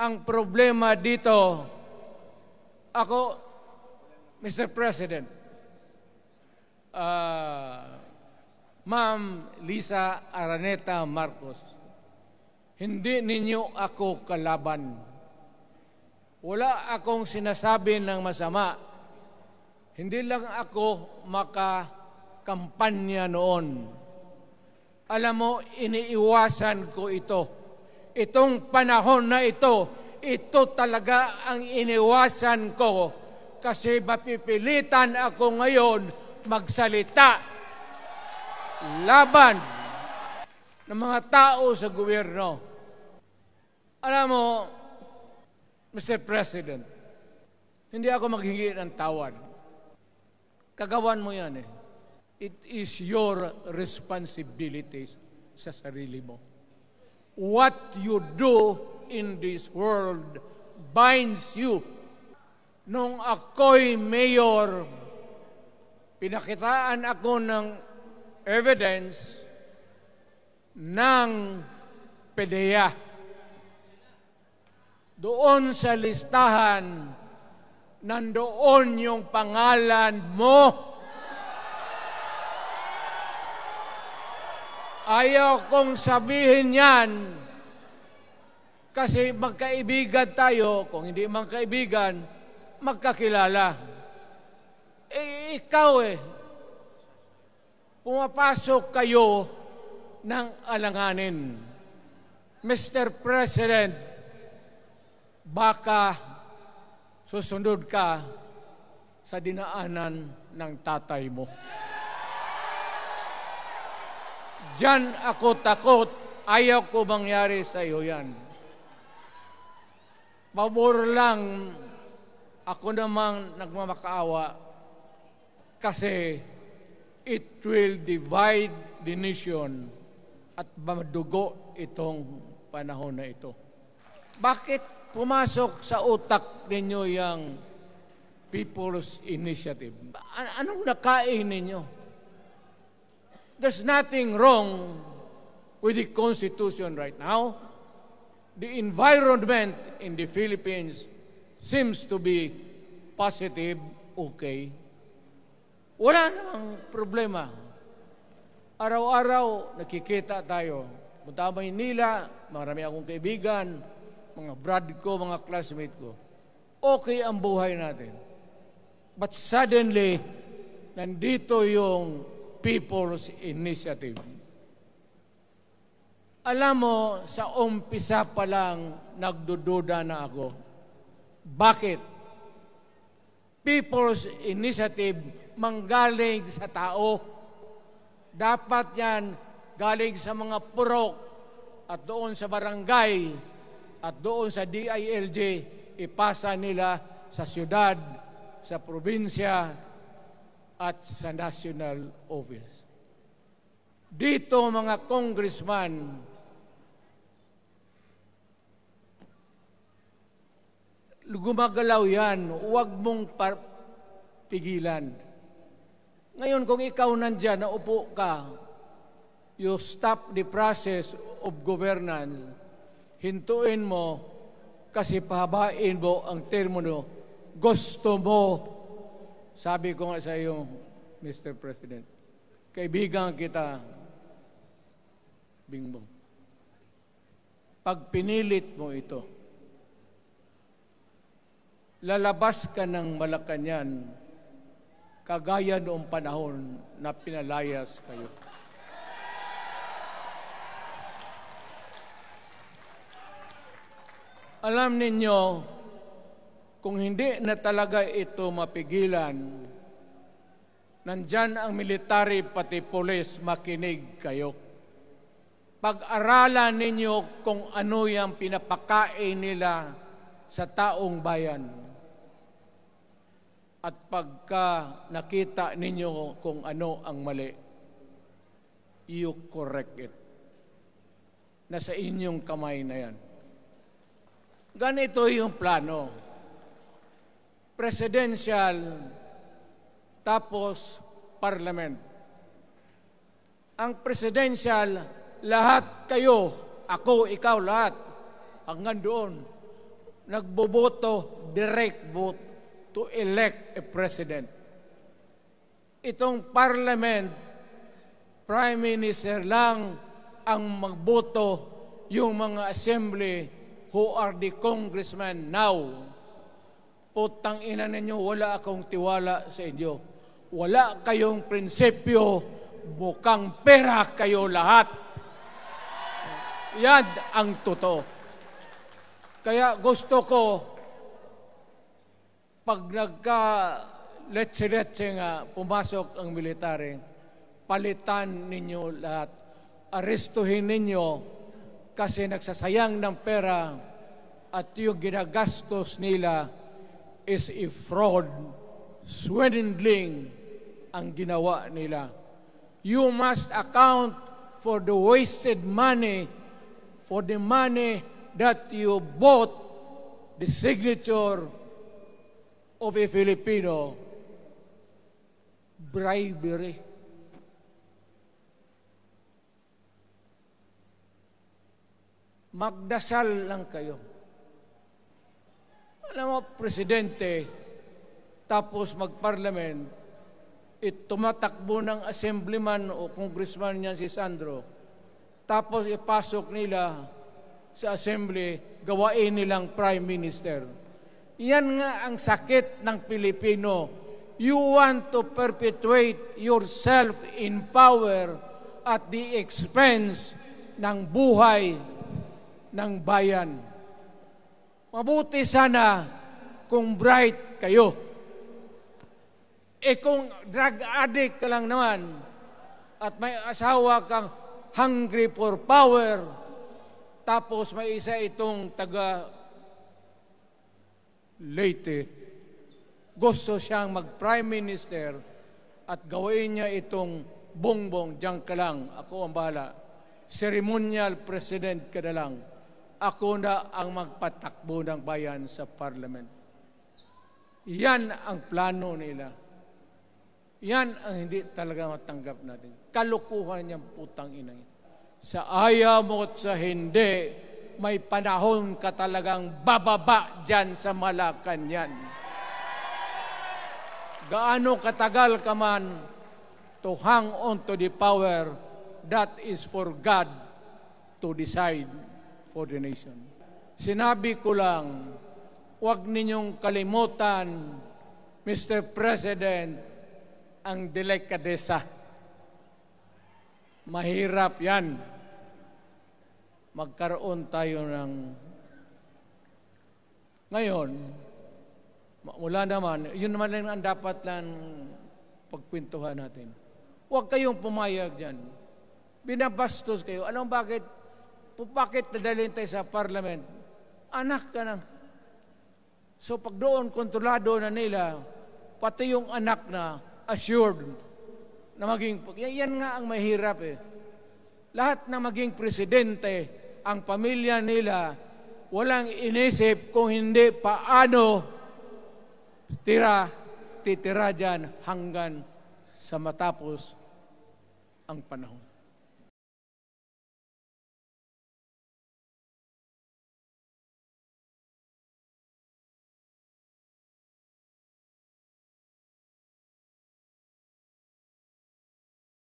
Ang problema dito, ako, Mr. President, Ma'am Lisa Araneta Marcos, hindi ninyo ako kalaban. Wala akong sinasabi ng masama. Hindi lang ako makakampanya noon. Alam mo, iniiwasan ko ito. Itong panahon na ito talaga ang iniwasan ko kasi mapipilitan ako ngayon magsalita laban ng mga tao sa gobyerno. Alam mo, Mr. President, hindi ako maghingi ng tawad. Kagawan mo yan eh. It is your responsibility sa sarili mo. What you do in this world binds you. Nung ako'y mayor, pinakitaan ako ng evidence ng PDEA. Doon sa listahan, nandoon yung pangalan mo. Ayaw kong sabihin yan kasi magkaibigan tayo. Kung hindi magkaibigan, magkakilala. Ikaw pumapasok kayo ng alanganin. Mr. President, baka susunod ka sa dinaanan ng tatay mo. Diyan ako takot. Ayaw ko mangyari sa iyo yan. Pabor lang, ako namang nagmamakaawa kasi it will divide the nation at madugo itong panahon na ito. Bakit pumasok sa utak ninyo yung People's Initiative? Anong nakain ninyo? There's nothing wrong with the Constitution right now. The environment in the Philippines seems to be positive, okay. Wala namang problema. Araw-araw nakikita tayo. Punta Maynila, marami akong kaibigan, mga brad ko, mga classmate ko. Okay ang buhay natin. But suddenly, nandito yung People's Initiative. Alam mo, sa umpisa pa lang, nagdududa na ako. Bakit? People's Initiative manggaling sa tao. Dapat yan galing sa mga purok at doon sa barangay at doon sa DILG, ipasa nila sa syudad, sa probinsya, at sa national office. Dito mga congressman, gumagalaw yan, huwag mong pigilan. Ngayon kung ikaw nandyan, naupo ka, you stop the process of governance, hintuin mo kasi pahabain mo ang termo mo. Gusto mo, sabi ko nga sa iyo, Mr. President, kaibigan kita, Bingbong. Pag pinilit mo ito, lalabas ka ng Malacanang kagaya noong panahon na pinalayas kayo. Alam ninyo, kung hindi na talaga ito mapigilan, nandyan ang military pati pulis, makinig kayo. Pag-aralan ninyo kung ano yung pinapakain nila sa taong bayan. At pagka nakita ninyo kung ano ang mali, you correct it. Nasa inyong kamay na yan. Ganito yung plano. Presidential, tapos parliament. Ang presidential, lahat kayo, ako, ikaw, lahat, hanggang doon, nagboboto, direct vote, to elect a president. Itong parliament, prime minister lang ang magboto, yung mga assembly who are the congressmen now. Putang ina ninyo, wala akong tiwala sa inyo. Wala kayong prinsipyo, bukang pera kayo lahat. Yan ang totoo. Kaya gusto ko, pag letse nga pumasok ang military, palitan ninyo lahat. Arestuhin ninyo kasi nagsasayang ng pera at yung ginagastos nila is a fraud, swindling ang ginawa nila. You must account for the wasted money, for the money that you bought the signature of a Filipino. Bribery. Magdasal lang kayo. Alam mo, presidente, tapos mag-parliament, tumatakbo ng assemblyman o congressman niya si Sandro, tapos ipasok nila sa assembly, gawain nilang prime minister. Yan nga ang sakit ng Pilipino. You want to perpetuate yourself in power at the expense ng buhay ng bayan. Mabuti sana kung bright kayo. Kung drug addict ka lang naman at may asawa kang hungry for power, tapos may isa itong taga Leyte, gusto siyang mag-prime minister at gawin niya itong bongbong, diyan ka lang, ako ang bahala. Ceremonial president ka na lang. Ako na ang magpatakbo ng bayan sa parliament. Yan ang plano nila. Yan ang hindi talaga matanggap natin. Kalukuhan niyang putang ina. Sa ayaw mo at sa hindi, may panahon ka talagang bababa dyan sa Malacanang. Gaano katagal ka man to hang on to the power, that is for God to decide for the nation. Sinabi ko lang, huwag ninyong kalimutan, Mr. President, ang delikadesa. Mahirap yan. Magkaroon tayo ng ngayon, mula naman, yun naman lang ang dapat lang pagkwentuhan natin. Huwag kayong pumayag dyan. Binabastos kayo. Alam bakit? Bakit nadalhin tayo sa parliament? Anak ka na. So pag doon, kontrolado na nila, pati yung anak na assured na maging, yan nga ang mahirap eh. Lahat na maging presidente, ang pamilya nila, walang inisip kung hindi paano titira dyan hanggang sa matapos ang panahon.